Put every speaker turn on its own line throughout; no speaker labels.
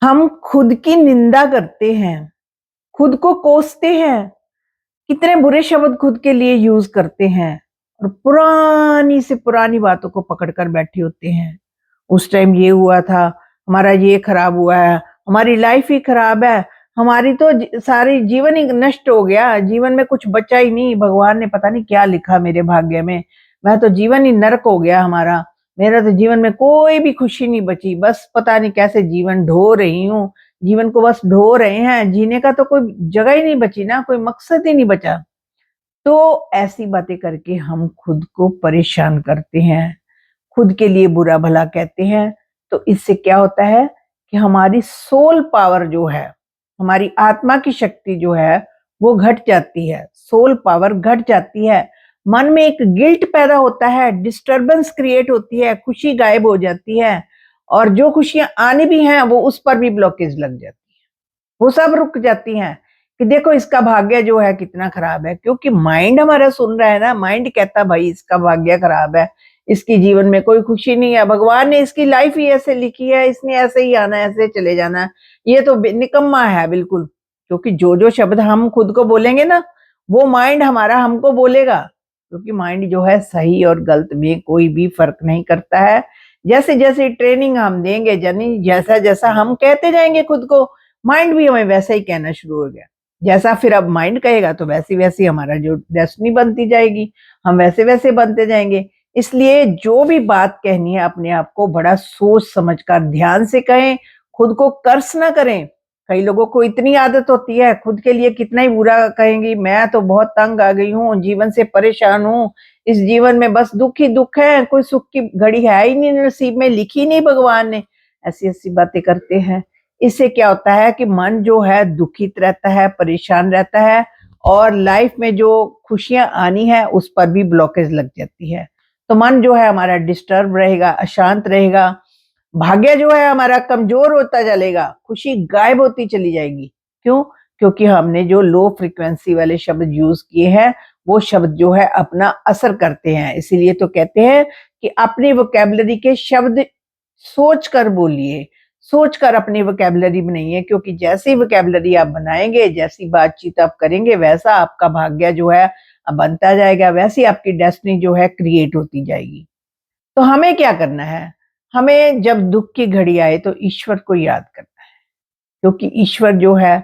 हम खुद की निंदा करते हैं, खुद को कोसते हैं, कितने बुरे शब्द खुद के लिए यूज़ करते हैं और पुरानी से पुरानी बातों को पकड़ कर बैठे होते हैं। उस टाइम ये हुआ था, हमारा ये खराब हुआ है, हमारी लाइफ़ ही खराब है, हमारी तो सारी जीवन ही नष्ट हो गया, जीवन में कुछ बचा ही नहीं, भगवान ने पता नहीं क्या लिखा मेरे भाग्य में, मैं तो जीवन ही नर्क हो गया हमारा, मेरा तो जीवन में कोई भी खुशी नहीं बची, बस पता नहीं कैसे जीवन ढो रही हूँ, जीवन को बस ढो रहे हैं, जीने का तो कोई जगह ही नहीं बची ना, कोई मकसद ही नहीं बचा। तो ऐसी बातें करके हम खुद को परेशान करते हैं, खुद के लिए बुरा-भला कहते हैं, तो इससे क्या होता है कि हमारी सोल पावर जो है, हमारी आत्मा की शक्ति जो है, वो घट जाती है, सोल पावर घट जाती है। मन में एक गिल्ट पैदा होता है, डिस्टर्बेंस क्रिएट होती है, खुशी गायब हो जाती है और जो खुशियाँ आनी भी हैं, वो उस पर भी ब्लॉकेज लग जाती है। वो सब रुक जाती हैं कि देखो इसका भाग्य जो है कितना खराब है क्योंकि माइंड हमारा सुन रहा है ना, माइंड कहता भाई इसका भाग्य खराब है, इसकी जीवन में कोई खुशी नहीं है, भगवान ने इसकी लाइफ ही ऐसे लिखी है, इसने ऐसे ही आना है, ऐसे चले जाना है, ये तो निकम्मा है बिल्कुल। क्योंकि जो-जो शब्द हम खुद को बोलेंगे ना, वो माइंड हमारा हमको बोलेगा, क्योंकि माइंड जो है सही और गलत में कोई भी फ़र्क नहीं करता है। जैसे-जैसे ट्रेनिंग हम देंगे, यानी जैसा-जैसा हम कहते जाएँगे खुद को, माइंड भी हमें वैसा ही कहना शुरू हो गया। जैसा फिर अब माइंड कहेगा तो वैसी-वैसी हमारा जो डेस्टिनी बनती जाएगी, हम वैसे-वैसे बनते जाएँगे। इसलिए जो भी बात कहनी है अपने आप को बड़ा सोच समझ कर ध्यान से कहें, खुद को कर्स ना करें। कई लोगों को इतनी आदत होती है खुद के लिए कितना ही बुरा कहेंगी, मैं तो बहुत तंग आ गई हूँ, जीवन से परेशान हूँ, इस जीवन में बस दुःख ही दुःख है, कोई सुख की घड़ी है ही नहीं नसीब में, लिखी नहीं भगवान ने। ऐसी-ऐसी बातें करते हैं। इससे क्या होता है कि मन जो है दुखित रहता है, परेशान रहता है और लाइफ में जो खुशियाँ आनी है उस पर भी ब्लॉकेज लग जाती है। तो मन जो है हमारा डिस्टर्ब रहेगा, अशांत रहेगा, भाग्य जो है हमारा कमज़ोर होता चलेगा, खुशी गायब होती चली जाएगी। क्यों? क्योंकि हमने जो लो फ्रीक्वेंसी वाले शब्द यूज़ किए हैं, वो शब्द जो है अपना असर करते हैं। इसीलिए तो कहते हैं कि अपनी वोकैब्युलरी के शब्द सोच कर बोलिए, सोच कर अपनी वोकैब्युलरी बनाइए क्योंकि जैसी वोकैब्युलरी आप बनाएँगे, जैसी बातचीत आप करेंगे, वैसा आपका भाग्य जो है बनता जाएगा, वैसी आपकी डेस्टिनी जो है क्रिएट होती जाएगी। तो हमें क्या करना है? हमें जब दुःख की घड़ी आए तो ईश्वर को याद करना है, क्योंकि ईश्वर जो है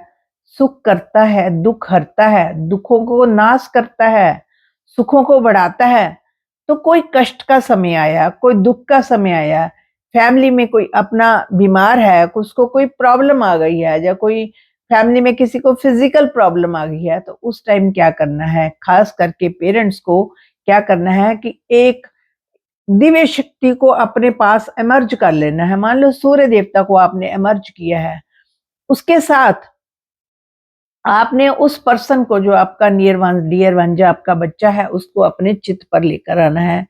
सुख करता है, दुःख हरता है, दुखों को नाश करता है, सुखों को बढ़ाता है। तो कोई कष्ट का समय आया, कोई दुःख का समय आया, फैमिली में कोई अपना बीमार है, उसको कोई प्रॉब्लम आ गई है या कोई फैमिली में किसी को फिज़िकल प्रॉब्लम आ गई है, तो उस टाइम क्या करना है? ख़ास करके पेरेंट्स को क्या करना है कि एक दिव्य शक्ति को अपने पास इमर्ज कर लेना है। मान लो सूर्य देवता को आपने इमर्ज किया है, उसके साथ आपने उस पर्सन को जो आपका नियर वन, डियर वन जो आपका बच्चा है, उसको अपने चित्त पर लेकर आना है।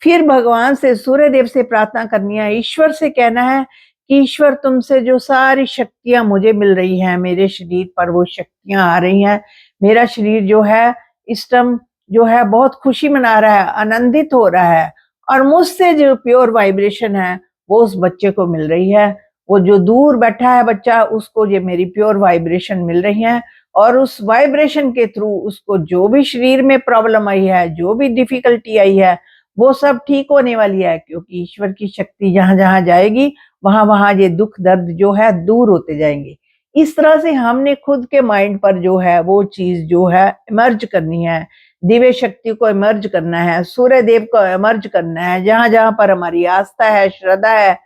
फिर भगवान से, सूर्य देव से प्रार्थना करनी है, ईश्वर से कहना है कि ईश्वर तुमसे जो सारी शक्तियाँ मुझे मिल रही हैं, मेरे शरीर पर वो शक्तियाँ आ रही हैं। मेरा शरीर जो है इस टाइम जो है बहुत खुशी मना रहा है, आनंदित हो रहा है और मुझसे जो प्योर वाइब्रेशन है, वो उस बच्चे को मिल रही है। वो जो दूर बैठा है बच्चा, उसको ये मेरी प्योर वाइब्रेशन मिल रही है और उस वाइब्रेशन के थ्रू उसको जो भी शरीर में प्रॉब्लम आई है, जो भी डिफ़िकल्टी आई है, वो सब ठीक होने वाली है क्योंकि ईश्वर की शक्ति जहाँ-जहाँ जाएगी, वहाँ-वहाँ ये दुःख दर्द जो है दूर होते जाएँगे। इस तरह से हमने खुद के माइंड पर जो है वो चीज़ जो है इमर्ज करनी है, दिव्य शक्ति को इमर्ज करना है, सूर्य देव को इमर्ज करना है, जहाँ-जहाँ पर हमारी आस्था है, श्रद्धा है,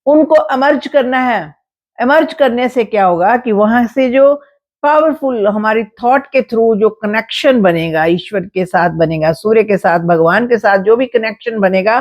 उनको इमर्ज करना है। इमर्ज करने से क्या होगा कि वहाँ से जो पावरफुल हमारी थॉट के थ्रू जो कनेक्शन बनेगा, ईश्वर के साथ बनेगा, सूर्य के साथ, भगवान के साथ जो भी कनेक्शन बनेगा,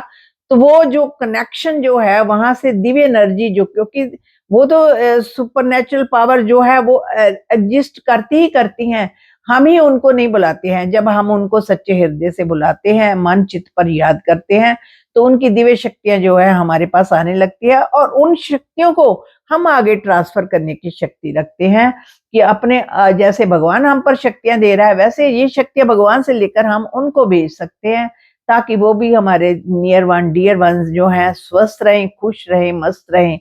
तो वो जो कनेक्शन जो है वहाँ से दिव्य एनर्जी जो क्योंकि वो तो सुपरनैचुरल पावर जो है वो एग्ज़िस्ट करती ही करती हैं। हम ही उनको नहीं बुलाते हैं। जब हम उनको सच्चे हृदय से बुलाते हैं, मन चित्त पर याद करते हैं, तो उनकी दिव्य शक्तियाँ जो है हमारे पास आने लगती है और उन शक्तियों को हम आगे ट्रांसफ़र करने की शक्ति रखते हैं कि अपने जैसे भगवान हम पर शक्तियाँ दे रहा है, वैसे ये शक्तियाँ भगवान से लेकर हम उनको भेज सकते हैं, ताकि वो भी हमारे नियर वन, डियर वन्स जो हैं स्वस्थ रहें, खुश रहें, मस्त रहें।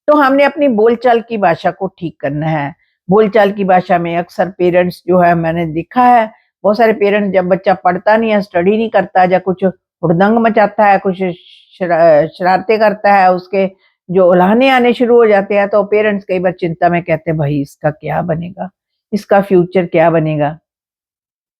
तो हमने अपनी बोलचाल की भाषा को ठीक करना है। बोलचाल की भाषा में अक्सर पेरेंट्स जो है, मैंने देखा है, बहुत सारे पेरेंट्स जब बच्चा पढ़ता नहीं है, स्टडी नहीं करता या कुछ हुड़दंग मचाता है, कुछ शरारतें करता है, उसके जो उल्हाने आने शुरू हो जाते हैं, तो पेरेंट्स कई बार चिंता में कहते हैं, भाई इसका क्या बनेगा? इसका फ्यूचर क्या बनेगा?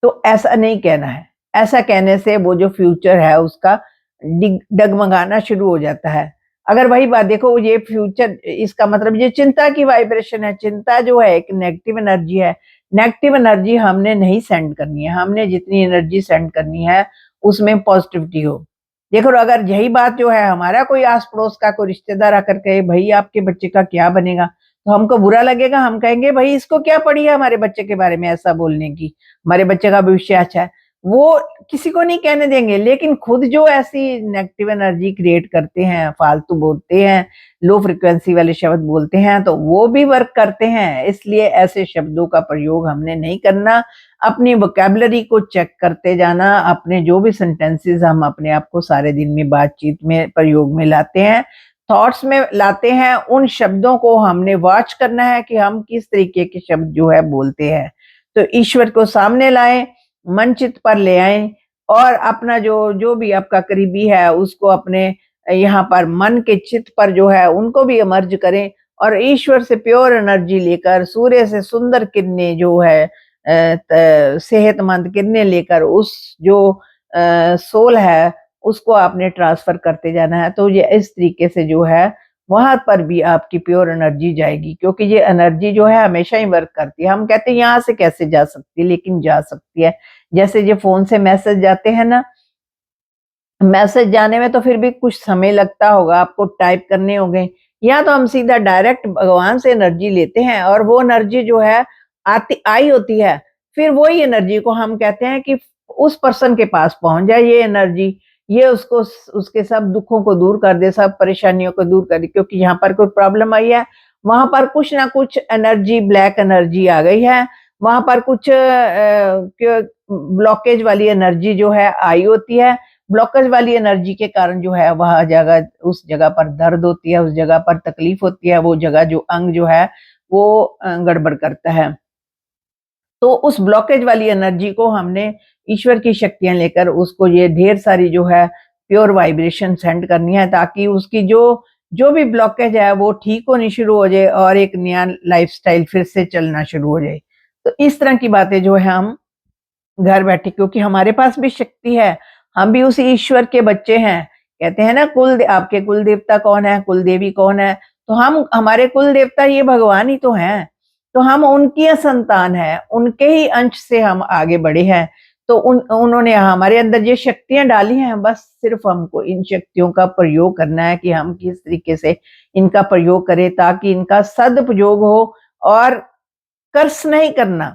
तो ऐसा नहीं कहना है। ऐसा कहने से वो जो फ्यूचर है उसका डगमगाना शुरू हो जाता है। अगर वही बात देखो, ये फ्यूचर, इसका मतलब ये चिंता की वाइब्रेशन है। चिंता जो है एक नेगेटिव एनर्जी है। नेगेटिव एनर्जी हमने नहीं सेंड करनी है। हमने जितनी एनर्जी सेंड करनी है उसमें पॉजिटिविटी हो। देखो, अगर यही बात जो है, हमारा कोई आस पड़ोस का कोई रिश्तेदार आकर कहे, भाई आपके बच्चे का क्या बनेगा, तो हमको बुरा लगेगा। हम कहेंगे, भाई इसको क्या पड़ी है हमारे बच्चे के बारे में ऐसा बोलने की, हमारे बच्चे का भविष्य अच्छा है। वो किसी को नहीं कहने देंगे, लेकिन खुद जो ऐसी नेगेटिव एनर्जी क्रिएट करते हैं, फालतू बोलते हैं, लो फ्रिक्वेंसी वाले शब्द बोलते हैं, तो वो भी वर्क करते हैं। इसलिए ऐसे शब्दों का प्रयोग हमने नहीं करना। अपनी वोकैबुलरी को चेक करते जाना। अपने जो भी सेंटेंसेस हम अपने आप को सारे दिन में बातचीत में प्रयोग में लाते हैं, थॉट्स में लाते हैं, उन शब्दों को हमने वॉच करना है कि हम किस तरीके के शब्द जो है बोलते हैं। तो ईश्वर को सामने लाएं, मन चित्त पर ले आएं, और अपना जो जो भी आपका करीबी है उसको अपने यहाँ पर मन के चित्त पर जो है उनको भी इमर्ज करें, और ईश्वर से प्योर एनर्जी लेकर, सूर्य से सुंदर किरणें जो है, सेहतमंद किरणें लेकर, उस जो सोल है उसको आपने ट्रांसफर करते जाना है। तो ये इस तरीके से जो है वहां पर भी आपकी प्योर एनर्जी जाएगी, क्योंकि ये एनर्जी जो है हमेशा ही वर्क करती है। हम कहते हैं यहाँ से कैसे जा सकती है, लेकिन जा सकती है। जैसे ये फोन से मैसेज जाते हैं ना, मैसेज जाने में तो फिर भी कुछ समय लगता होगा, आपको टाइप करने होंगे, या तो हम सीधा डायरेक्ट भगवान से एनर्जी लेते हैं, और वो एनर्जी जो है आती आई होती है, फिर वही एनर्जी को हम कहते हैं कि उस पर्सन के पास पहुंच जाए ये एनर्जी, ये उसको उसके सब दुखों को दूर कर दे, सब परेशानियों को दूर कर दे। क्योंकि यहाँ पर कोई प्रॉब्लम आई है, वहां पर कुछ ना कुछ एनर्जी, ब्लैक एनर्जी आ गई है, वहां पर कुछ ब्लॉकेज वाली एनर्जी जो है आई होती है। ब्लॉकेज वाली एनर्जी के कारण जो है वह जगह, उस जगह पर दर्द होती है, उस जगह पर तकलीफ होती है, वो जगह जो अंग जो है वो गड़बड़ करता है। तो उस ब्लॉकेज वाली एनर्जी को हमने ईश्वर की शक्तियां लेकर उसको ये ढेर सारी जो है प्योर वाइब्रेशन सेंड करनी है, ताकि उसकी जो जो भी ब्लॉकेज है वो ठीक होनी शुरू हो जाए और एक नया लाइफस्टाइल फिर से चलना शुरू हो जाए। तो इस तरह की बातें जो है हम घर बैठे, क्योंकि हमारे पास भी शक्ति है, हम भी उस ईश्वर के बच्चे हैं। कहते हैं ना, आपके कुल देवता कौन है, कुल देवी कौन है? तो हम, हमारे कुल देवता ये भगवान ही तो हैं। तो हम उनकी संतान हैं, उनके ही अंश से हम आगे बढ़े हैं। तो उन्होंने हमारे अंदर ये शक्तियां डाली हैं, बस सिर्फ हमको इन शक्तियों का प्रयोग करना है कि हम किस तरीके से इनका प्रयोग करें, ताकि इनका सदुपयोग हो। और कर्स नहीं करना।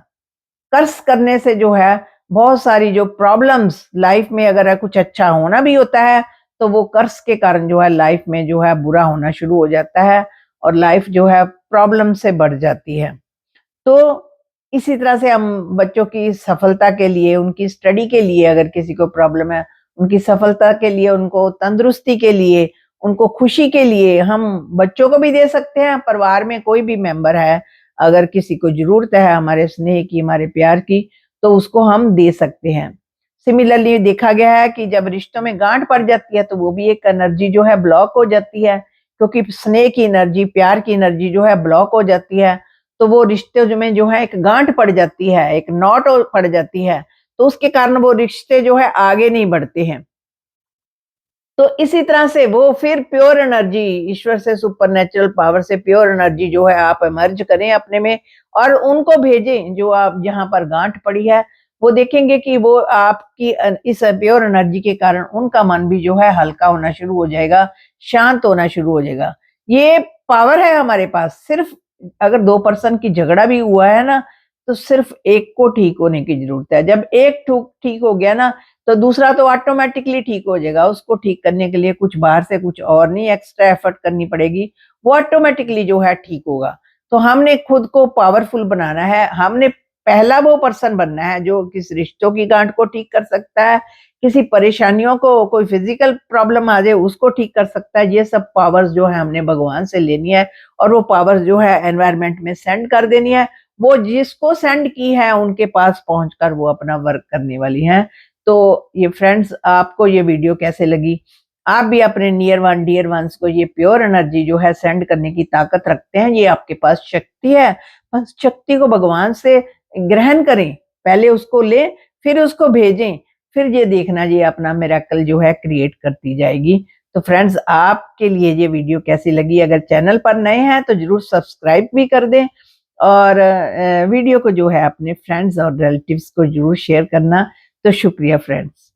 कर्स करने से जो है बहुत सारी जो प्रॉब्लम्स लाइफ में, अगर कुछ अच्छा होना भी होता है तो वो कर्स के कारण जो है लाइफ में जो है बुरा होना शुरू हो जाता है, और लाइफ जो है प्रॉब्लम से बढ़ जाती है। तो इसी तरह से हम बच्चों की सफलता के लिए, उनकी स्टडी के लिए, अगर किसी को प्रॉब्लम है, उनकी सफलता के लिए, उनको तंदुरुस्ती के लिए, उनको खुशी के लिए हम बच्चों को भी दे सकते हैं। परिवार में कोई भी मेंबर है, अगर किसी को जरूरत है हमारे स्नेह की, हमारे प्यार की, तो उसको हम दे सकते हैं। सिमिलरली देखा गया है कि जब रिश्तों में गांठ पड़ जाती है तो वो भी एक एनर्जी जो है ब्लॉक हो जाती है, क्योंकि स्नेह की एनर्जी, प्यार की एनर्जी जो है ब्लॉक हो जाती है। तो वो रिश्ते में जो है एक गांठ पड़ जाती है, एक नॉट पड़ जाती है, तो उसके कारण वो रिश्ते जो है आगे नहीं बढ़ते हैं। तो इसी तरह से वो फिर प्योर एनर्जी, ईश्वर से, सुपरनेचुरल पावर से प्योर एनर्जी जो है आप इमर्ज करें अपने में, और उनको भेजें जो आप जहां पर गांठ पड़ी है। वो देखेंगे कि वो आपकी इस प्योर एनर्जी के कारण उनका मन भी जो है हल्का होना शुरू हो जाएगा, शांत होना शुरू हो जाएगा। ये पावर है हमारे पास। सिर्फ अगर दो पर्सन की झगड़ा भी हुआ है ना, तो सिर्फ एक को ठीक होने की जरूरत है। जब एक ठीक हो गया ना, तो दूसरा तो ऑटोमेटिकली ठीक हो जाएगा। उसको ठीक करने के लिए कुछ बाहर से कुछ और नहीं एक्स्ट्रा एफर्ट करनी पड़ेगी, वो ऑटोमेटिकली जो है ठीक होगा। तो हमने खुद को पावरफुल बनाना है। हमने पहला वो पर्सन बनना है जो किस रिश्तों की गांठ को ठीक कर सकता है, किसी परेशानियों को, कोई फिजिकल प्रॉब्लम आ जाए उसको ठीक कर सकता है। ये सब पावर्स जो है हमने भगवान से लेनी है और वो पावर्स जो है एनवायरनमेंट में सेंड कर देनी है। वो जिसको सेंड की है उनके पास पहुंचकर वो अपना वर्क करने वाली हैं। तो ये फ्रेंड्स, आपको ये वीडियो कैसे लगी? आप भी अपने नियर वन डियर वंस को ये प्योर एनर्जी जो है सेंड करने की ताकत रखते हैं, ये आपके पास शक्ति है। बस शक्ति को भगवान से ग्रहण करें, पहले उसको लें, फिर उसको भेजें, फिर ये देखना ये अपना मिरेकल जो है क्रिएट करती जाएगी। तो फ्रेंड्स, आपके लिए ये वीडियो कैसी लगी? अगर चैनल पर नए हैं तो जरूर सब्सक्राइब भी कर दें और वीडियो को जो है अपने फ्रेंड्स और रिलेटिव्स को जरूर शेयर करना। तो शुक्रिया फ्रेंड्स।